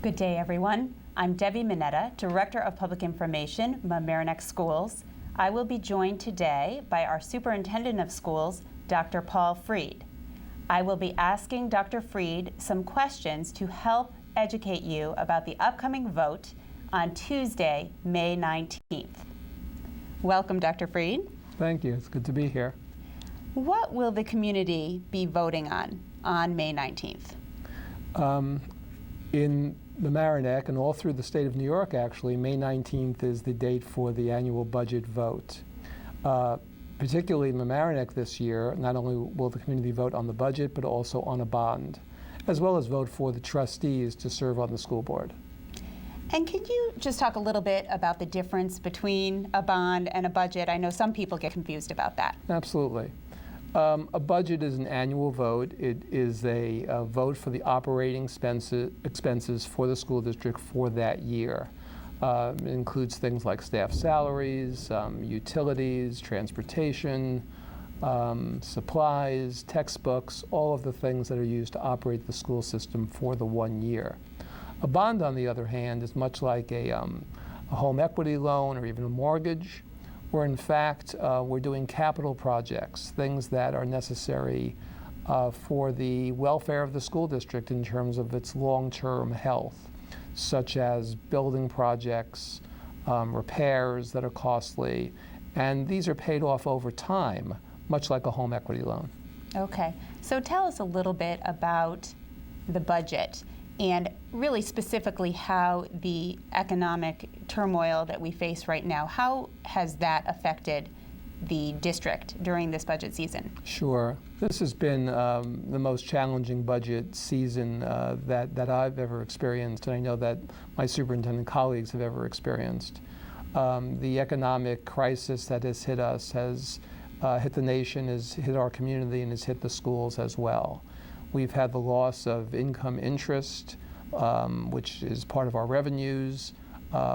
Good day, everyone. I'm Debbie Mineta, Director of Public Information, Mamaroneck Schools. I will be joined today by our Superintendent of Schools, Dr. Paul Freed. I will be asking Dr. Freed some questions to help educate you about the upcoming vote on Tuesday, May 19th. Welcome, Dr. Freed. Thank you. It's good to be here. What will the community be voting on May 19th? In Mamaroneck and all through the state of New York, actually, May 19th is the date for the annual budget vote. Particularly in Mamaroneck this year, not only will the community vote on the budget, but also on a bond, as well as vote for the trustees to serve on the school board. And can you just talk a little bit about the difference between a bond and a budget? I know some people get confused about that. Absolutely. A budget is an annual vote. It is a vote for the operating expenses for the school district for that year. It includes things like staff salaries, utilities, transportation, supplies, textbooks, all of the things that are used to operate the school system for the 1 year. A bond, on the other hand, is much like a home equity loan or even a mortgage, where in fact we're doing capital projects, things that are necessary for the welfare of the school district in terms of its long-term health, such as building projects, repairs that are costly, and these are paid off over time, much like a home equity loan. Okay, so tell us a little bit about the budget and really specifically how the economic turmoil that we face right now, how has that affected the district during this budget season? Sure. This has been the most challenging budget season that I've ever experienced, and I know that my superintendent colleagues have ever experienced. The economic crisis that has hit us has hit the nation, has hit our community, and has hit the schools as well. We've had the loss of income interest, which is part of our revenues.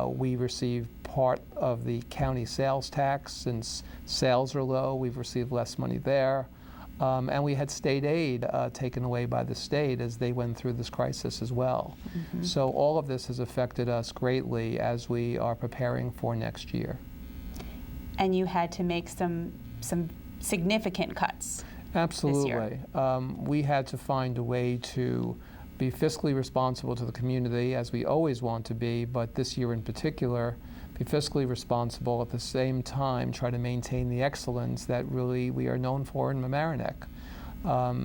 We receive part of the county sales tax. Since sales are low, we've received less money there. And we had state aid taken away by the state as they went through this crisis as well. Mm-hmm. So all of this has affected us greatly as we are preparing for next year. And you had to make some significant cuts. Absolutely. We had to find a way to be fiscally responsible to the community, as we always want to be, but this year in particular, be fiscally responsible at the same time, try to maintain the excellence that really we are known for in Mamaroneck.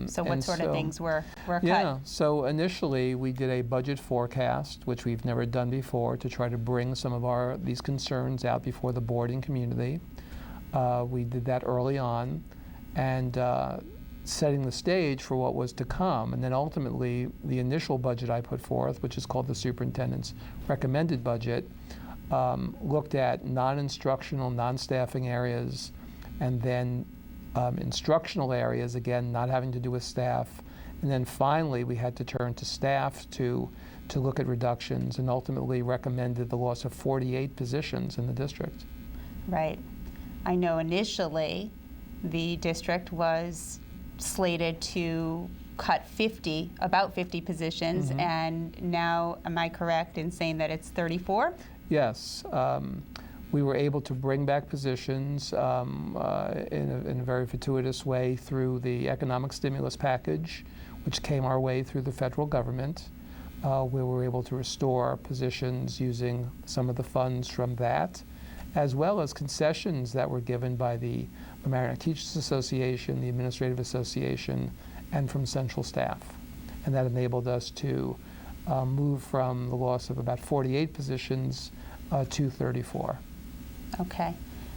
So what sort of things were cut? Yeah, so initially we did a budget forecast, which we've never done before, to try to bring some of these concerns out before the board and community. We did that early on, and setting the stage for what was to come. And then ultimately, the initial budget I put forth, which is called the superintendent's recommended budget, looked at non-instructional, non-staffing areas, and then instructional areas, again, not having to do with staff. And then finally, we had to turn to staff to look at reductions, and ultimately recommended the loss of 48 positions in the district. Right. I know initially the district was slated to cut about 50 positions, mm-hmm. and now, am I correct in saying that it's 34? Yes. We were able to bring back positions in a very fortuitous way through the economic stimulus package, which came our way through the federal government, where we were able to restore positions using some of the funds from that, as well as concessions that were given by the Mamaroneck Teachers Association, the Administrative Association, and from central staff. And that enabled us to move from the loss of about 48 positions to 34. Okay.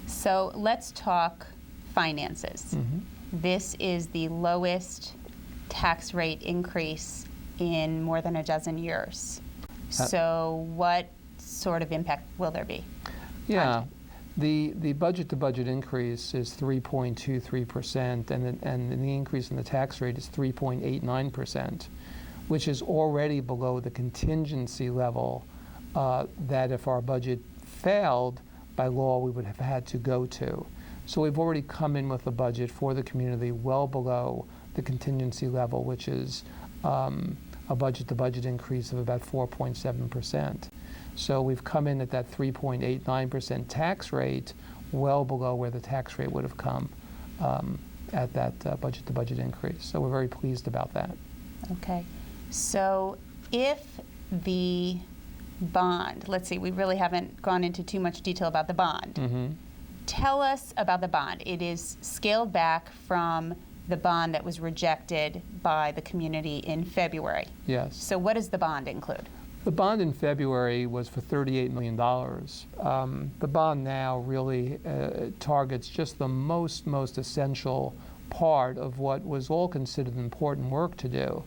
So let's talk finances. Mm-hmm. This is the lowest tax rate increase in more than a dozen years. So what sort of impact will there be? Yeah, the budget-to-budget increase is 3.23%, and the increase in the tax rate is 3.89%, which is already below the contingency level that if our budget failed, by law we would have had to go to. So we've already come in with a budget for the community well below the contingency level, which is a budget-to-budget increase of about 4.7%. So we've come in at that 3.89% tax rate, well below where the tax rate would have come at that budget-to-budget increase. So we're very pleased about that. Okay. So if the bond, let's see, we really haven't gone into too much detail about the bond. Mm-hmm. Tell us about the bond. It is scaled back from the bond that was rejected by the community in February. Yes. So what does the bond include? The bond in February was for $38 million. The bond now really targets just the most essential part of what was all considered important work to do.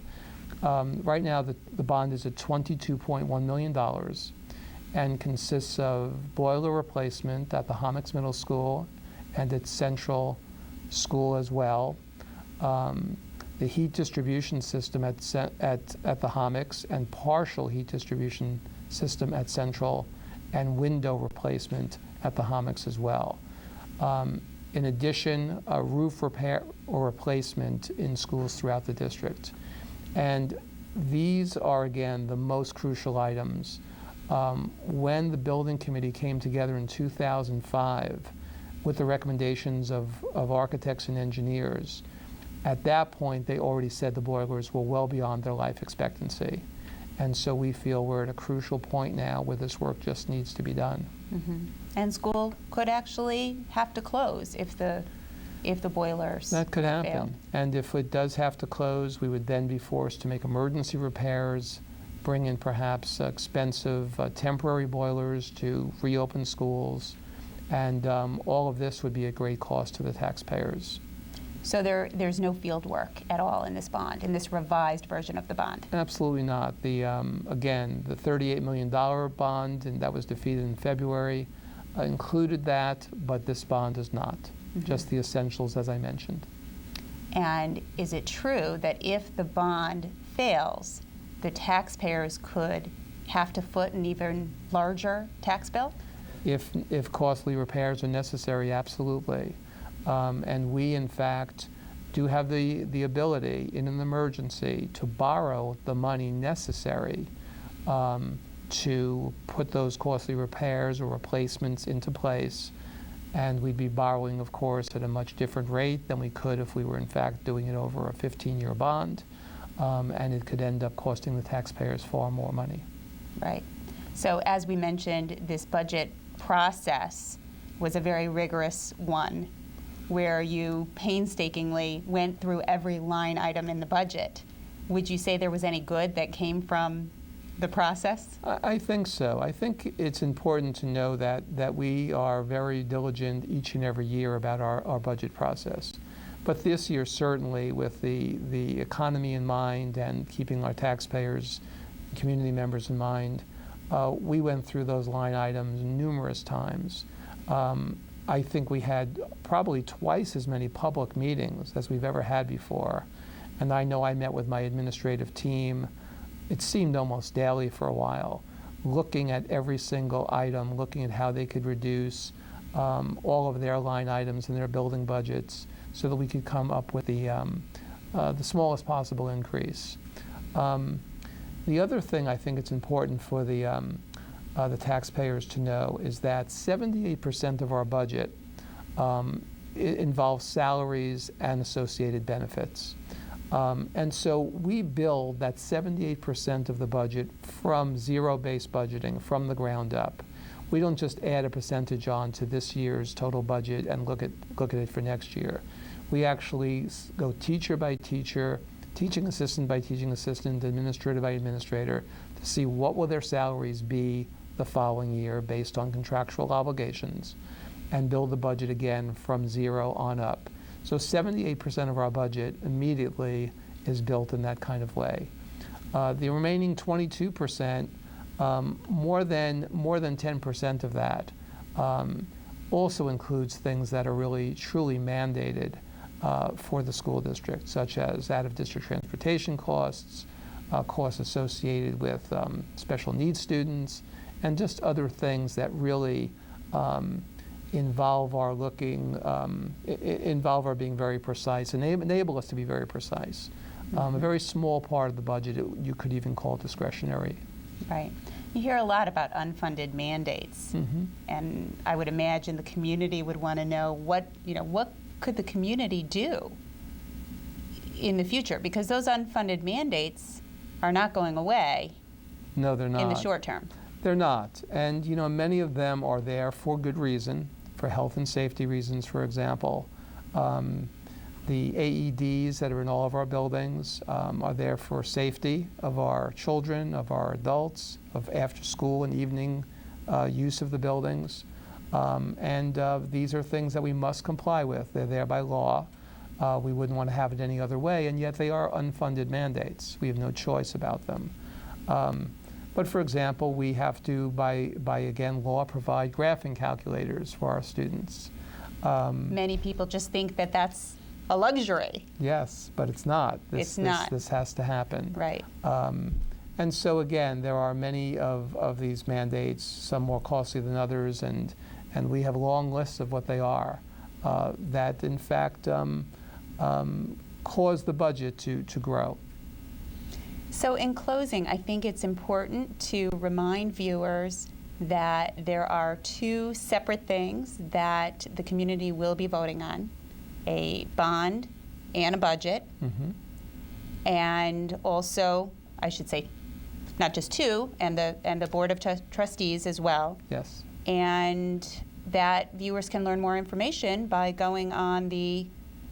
Right now, the bond is at $22.1 million and consists of boiler replacement at the Hommocks Middle School and at Central School as well. The heat distribution system at the Hommocks and partial heat distribution system at Central, and window replacement at the Hommocks as well. In addition, a roof repair or replacement in schools throughout the district. And these are, again, the most crucial items. When the building committee came together in 2005 with the recommendations of architects and engineers, at that point, they already said the boilers were well beyond their life expectancy. And so we feel we're at a crucial point now where this work just needs to be done. Mm-hmm. And school could actually have to close if the boilers That could happen. fail. And if it does have to close, we would then be forced to make emergency repairs, bring in perhaps expensive temporary boilers to reopen schools. And all of this would be a great cost to the taxpayers. So there's no field work at all in this bond, in this revised version of the bond? Absolutely not. Again, the $38 million bond, and that was defeated in February, included that, but this bond does not. Mm-hmm. Just the essentials, as I mentioned. And is it true that if the bond fails, the taxpayers could have to foot an even larger tax bill? If costly repairs are necessary, absolutely. And we, in fact, do have the ability in an emergency to borrow the money necessary to put those costly repairs or replacements into place. And we'd be borrowing, of course, at a much different rate than we could if we were, in fact, doing it over a 15-year bond. And it could end up costing the taxpayers far more money. Right. So as we mentioned, this budget process was a very rigorous one, where you painstakingly went through every line item in the budget. Would you say there was any good that came from the process? I think so. I think it's important to know that we are very diligent each and every year about our budget process. But this year, certainly, with the economy in mind and keeping our taxpayers and community members in mind, we went through those line items numerous times. I think we had probably twice as many public meetings as we've ever had before. And I know I met with my administrative team, it seemed almost daily for a while, looking at every single item, looking at how they could reduce all of their line items in their building budgets so that we could come up with the smallest possible increase. The other thing I think it's important for the taxpayers to know is that 78% of our budget involves salaries and associated benefits. And so we build that 78% of the budget from zero-based budgeting, from the ground up. We don't just add a percentage on to this year's total budget and look at it for next year. We actually go teacher by teacher, teaching assistant by teaching assistant, administrator by administrator, to see what will their salaries be the following year based on contractual obligations, and build the budget again from zero on up. So 78% of our budget immediately is built in that kind of way. The remaining 22%, more than 10% of that also includes things that are really truly mandated for the school district, such as out-of-district transportation costs, costs associated with special needs students, and just other things that really involve our being very precise, enable us to be very precise A very small part of the budget, you could even call discretionary. Right. You hear a lot about unfunded mandates, and I would imagine the community would want to know what could the community do in the future, because those unfunded mandates are not going away. No, they're not. In the short term. They're not. And many of them are there for good reason, for health and safety reasons, for example. The AEDs that are in all of our buildings are there for safety of our children, of our adults, of after school and evening use of the buildings. These are things that we must comply with. They're there by law. We wouldn't want to have it any other way, and yet they are unfunded mandates. We have no choice about them. But for example, we have to, by again, law, provide graphing calculators for our students. Many people just think that that's a luxury. Yes, but it's not. It's not. This has to happen. Right. And so again, there are many of these mandates, some more costly than others, and we have long lists of what they are that in fact cause the budget to grow. So in closing, I think it's important to remind viewers that there are two separate things that the community will be voting on: a bond and a budget. And also, I should say, not just two, and the Board of Trustees as well. Yes. And that viewers can learn more information by going on the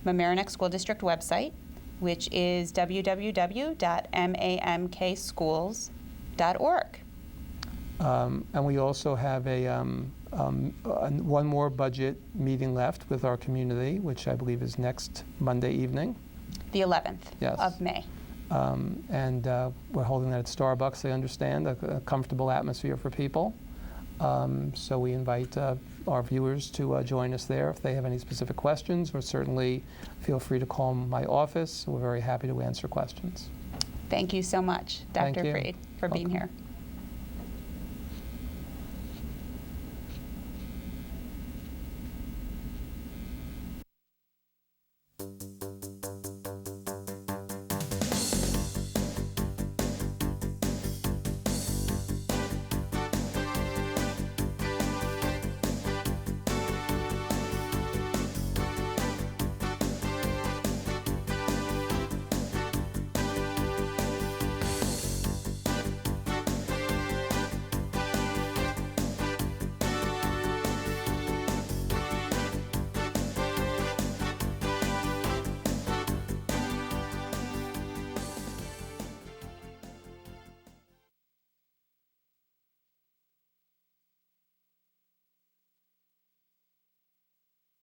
Mamaroneck School District website, which is www.mamkschools.org. And we also have one more budget meeting left with our community, which I believe is next Monday evening. The 11th of May. And we're holding that at Starbucks, I understand, a comfortable atmosphere for people. So we invite our viewers to join us there if they have any specific questions, or certainly feel free to call my office. We're very happy to answer questions. Thank you so much, Dr. Thank you. Freed, for being here.